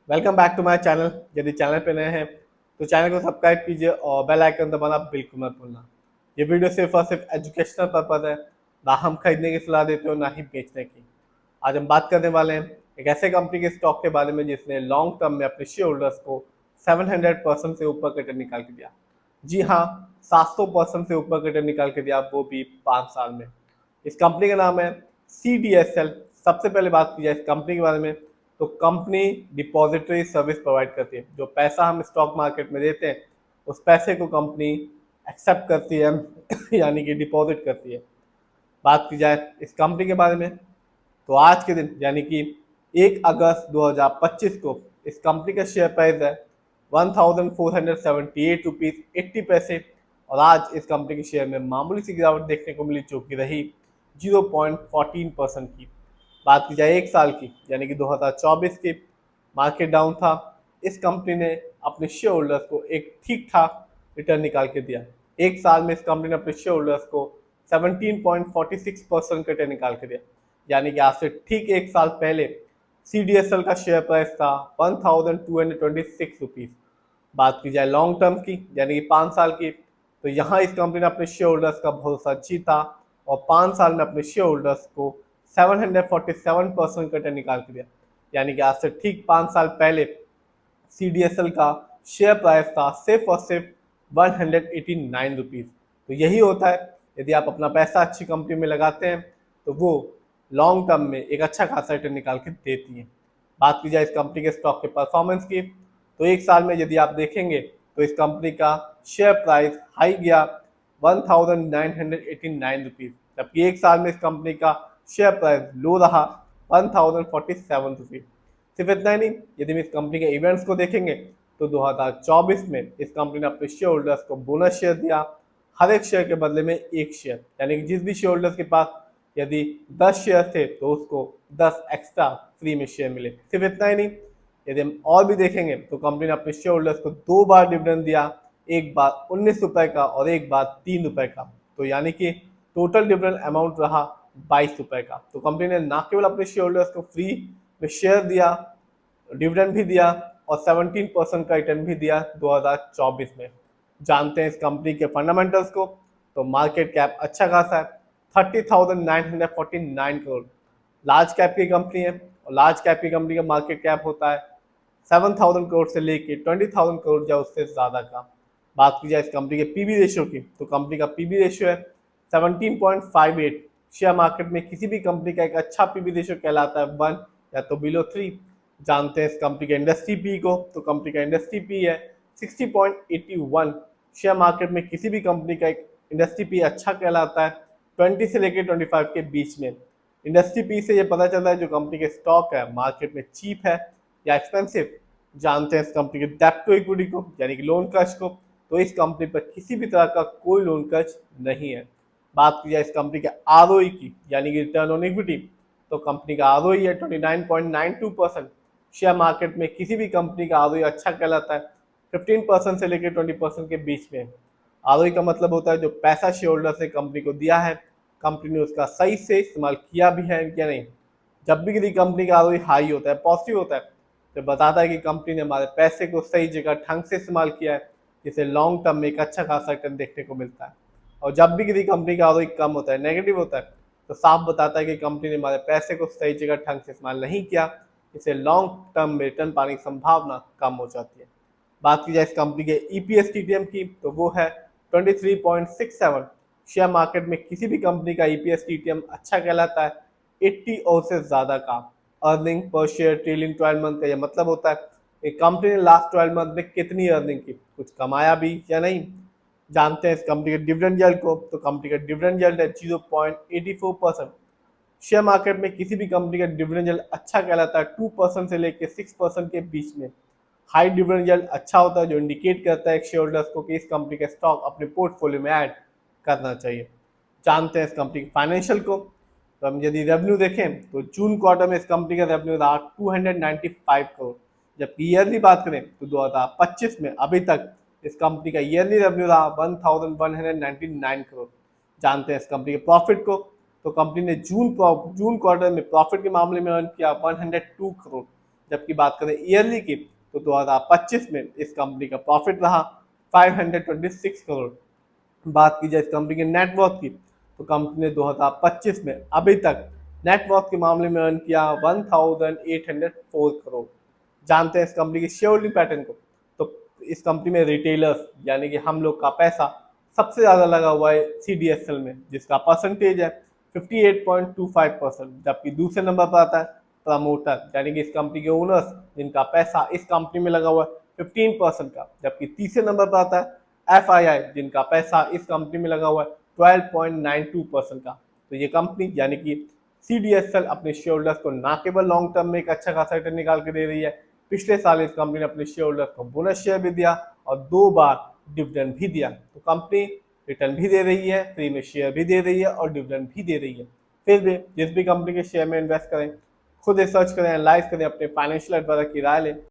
Welcome back to my channel. यदि channel पे नए हैं तो चैनल को सब्सक्राइब कीजिए और बेल आइकन दबाना बिल्कुल मत भूलना। ये वीडियो सिर्फ और सिर्फ एजुकेशनल पर्पज है, ना हम खरीदने की सलाह देते हो ना ही बेचने की। आज हम बात करने वाले हैं एक ऐसे कंपनी के स्टॉक के बारे में जिसने लॉन्ग टर्म में अपने शेयर होल्डर्स को 700% से ऊपर का रिटर्न निकाल के दिया। जी हाँ, 700% से ऊपर का रिटर्न निकाल के दिया, वो भी 5 साल में। इस कंपनी का नाम है CDSL। सबसे पहले बात की जाए इस कंपनी के बारे में तो कंपनी डिपॉजिटरी सर्विस प्रोवाइड करती है। जो पैसा हम स्टॉक मार्केट में देते हैं उस पैसे को कंपनी एक्सेप्ट करती है यानी कि डिपॉजिट करती है। बात की जाए इस कंपनी के बारे में तो आज के दिन यानी कि 1 अगस्त 2025 को इस कंपनी का शेयर प्राइस है 1478 रुपीज़ 80 पैसे। और आज इस कंपनी के शेयर में मामूली सी गिरावट देखने को मिली जो कि रही 0.14% की। बात की जाए 1 साल की यानी कि 2024 की, मार्केट डाउन था। इस कंपनी ने अपने शेयर होल्डर्स को एक ठीक ठाक रिटर्न निकाल के दिया। 1 साल में इस कंपनी ने अपने शेयर होल्डर्स को 17.46% का रिटर्न निकाल के दिया। यानी कि आज से ठीक 1 साल पहले CDSL का शेयर प्राइस था 1226 रुपीज़। बात की जाए लॉन्ग टर्म की यानी कि 5 साल की तो यहाँ इस कंपनी ने अपने शेयर होल्डर्स का भरोसा जीता और 5 साल में अपने शेयर होल्डर्स को 747% का रिटर्न निकाल के दिया। यानी कि आज से ठीक 5 साल पहले CDSL का शेयर प्राइस था सिर्फ और सिर्फ 189 रुपीज़। तो यही होता है, यदि आप अपना पैसा अच्छी कंपनी में लगाते हैं तो वो लॉन्ग टर्म में एक अच्छा खासा रिटर्न निकाल के देती है। बात की जाए इस कंपनी के स्टॉक के परफॉर्मेंस की तो 1 साल में यदि आप देखेंगे तो इस कंपनी का शेयर प्राइस हाई गया 1989 रुपीज़, जबकि 1 साल में इस कंपनी का शेयर प्राइस लो रहा 1047 रुपीज़। सिर्फ इतना ही नहीं, यदि हम इस कंपनी के इवेंट्स को देखेंगे तो 2024 में इस कंपनी ने अपने शेयर होल्डर्स को बोनस शेयर दिया। हर एक शेयर के बदले में एक शेयर, यानी कि जिस भी शेयर होल्डर्स के पास यदि 10 शेयर थे तो उसको 10 एक्स्ट्रा फ्री में शेयर मिले। सिर्फ इतना ही नहीं, यदि हम और भी देखेंगे तो कंपनी ने अपने शेयर होल्डर्स को 2 बार डिविडेंड दिया, एक बार 19 रुपए का और एक बार 3 रुपए का। तो यानी कि टोटल डिविडेंड अमाउंट रहा 22 रुपए का। तो कंपनी ने न केवल अपने शेयर होल्डर्स को फ्री में शेयर दिया, डिविडेंड भी दिया और 17% का रिटर्न भी दिया 2024 में। जानते हैं इस कंपनी के फंडामेंटल्स को तो मार्केट कैप अच्छा खासा है 30,949 करोड़। लार्ज कैप की कंपनी है और लार्ज कैप की कंपनी का मार्केट कैप होता है 7,000 करोड़ से लेके 20,000 करोड़ या उससे ज़्यादा का। बात की जाए इस कंपनी के पीबी रेशियो की तो कंपनी का पीबी रेशियो है 17.58। शेयर मार्केट में किसी भी कंपनी का एक अच्छा पीबी रेशियो कहलाता है 1 या तो बिलो 3। जानते हैं इस कंपनी के इंडस्ट्री पी को तो कंपनी का इंडस्ट्री पी है 60.81। शेयर मार्केट में किसी भी कंपनी का एक इंडस्ट्री पी अच्छा कहलाता है 20 से लेकर 25 के बीच में। इंडस्ट्री पी से ये पता चलता है जो कंपनी के स्टॉक है मार्केट में चीप है या एक्सपेंसिव। जानते हैं इस कंपनी के डेब्ट टू इक्विटी को यानी कि लोन कर्ज को तो इस कंपनी पर किसी भी तरह का कोई लोन कर्ज नहीं है। बात की जाए इस कंपनी के ROE की यानी कि रिटर्न ऑन इक्विटी तो कंपनी का ROE है 29.92%। शेयर मार्केट में किसी भी कंपनी का ROE अच्छा कहलाता है 15% से लेकर 20% के बीच में। ROE का मतलब होता है जो पैसा शेयर होल्डर ने कंपनी को दिया है कंपनी ने उसका सही से इस्तेमाल किया भी है या नहीं। जब भी किसी कंपनी का ROE हाई होता है, पॉजिटिव होता है, तो बताता है कि कंपनी ने हमारे पैसे को सही जगह ढंग से इस्तेमाल किया है, जिससे लॉन्ग टर्म में एक अच्छा खासा रिटर्न देखने को मिलता है। और जब भी किसी कंपनी का ROE कम होता है, नेगेटिव होता है, तो साफ बताता है कि कंपनी ने हमारे पैसे को सही जगह ढंग से इस्तेमाल नहीं किया, जिससे लॉन्ग टर्म में रिटर्न पाने की संभावना कम हो जाती है। बात की जाए इस कंपनी के EPS TTM की तो वो है 23.67। शेयर मार्केट में किसी भी कंपनी का EPS TTM अच्छा कहलाता है 80 और से ज़्यादा का। Earning per share trailing 12 month का यह मतलब होता है कि कंपनी ने लास्ट 12 मंथ में कितनी अर्निंग की, कुछ कमाया भी या नहीं। जानते हैं इस कंपनी के डिविडेंड यील्ड को तो कंपनी का डिविडेंड यील्ड है 0.84%। शेयर मार्केट में किसी भी कंपनी का डिविडेंड यील्ड अच्छा कहलाता है 2% से लेकर 6% के बीच में। हाई डिविडेंड यील्ड अच्छा होता है जो इंडिकेट करता है शेयर होल्डर्स को कि इस कंपनी का स्टॉक अपने पोर्टफोलियो में ऐड करना चाहिए। जानते हैं इस कंपनी के फाइनेंशियल को तो हम यदि रेवेन्यू देखें तो जून क्वार्टर में इस कंपनी का रेवेन्यू रहा 295 करोड़, जबकि ईयरली बात करें तो 2025 में अभी तक इस कंपनी का ईयरली रेवेन्यू रहा 1199 करोड़। जानते हैं इस कंपनी के प्रॉफिट को तो कंपनी ने जून क्वार्टर में प्रॉफिट के मामले में अर्न किया 102 करोड़, जबकि बात करें ईयरली की तो 2025 में इस कंपनी का प्रॉफिट रहा 526 करोड़। बात की जाए इस कंपनी के नेटवर्थ की तो कंपनी ने 2025 में अभी तक नेटवर्थ के मामले में अर्न किया 1804 करोड़। जानते हैं इस कंपनी की शेयर होल्डिंग पैटर्न को, तो इस कंपनी में रिटेलर्स यानी कि हम लोग का पैसा सबसे ज़्यादा लगा हुआ है CDSL में, जिसका परसेंटेज है 58.25%, जबकि दूसरे नंबर पर आता है प्रमोटर यानी कि इस कंपनी के ओनर्स जिनका पैसा इस कंपनी में लगा हुआ है 15% का, जबकि तीसरे नंबर पर आता है FII जिनका पैसा इस कंपनी में लगा हुआ है 12.92% का। तो ये कंपनी यानी कि CDSL अपने शेयर होल्डर्स को ना केवल लॉन्ग टर्म में एक अच्छा खासा रिटर्न निकाल के दे रही है, पिछले साल इस कंपनी ने अपने शेयर होल्डर्स को बोनस शेयर भी दिया और 2 बार डिविडेंड भी दिया। तो कंपनी रिटर्न भी दे रही है, फ्री में शेयर भी दे रही है और डिविडेंड भी दे रही है। फिर भी जिस भी कंपनी के शेयर में इन्वेस्ट करें खुद रिसर्च करें, एनालाइज करें, अपने फाइनेंशियल एडवाइजर की राय लें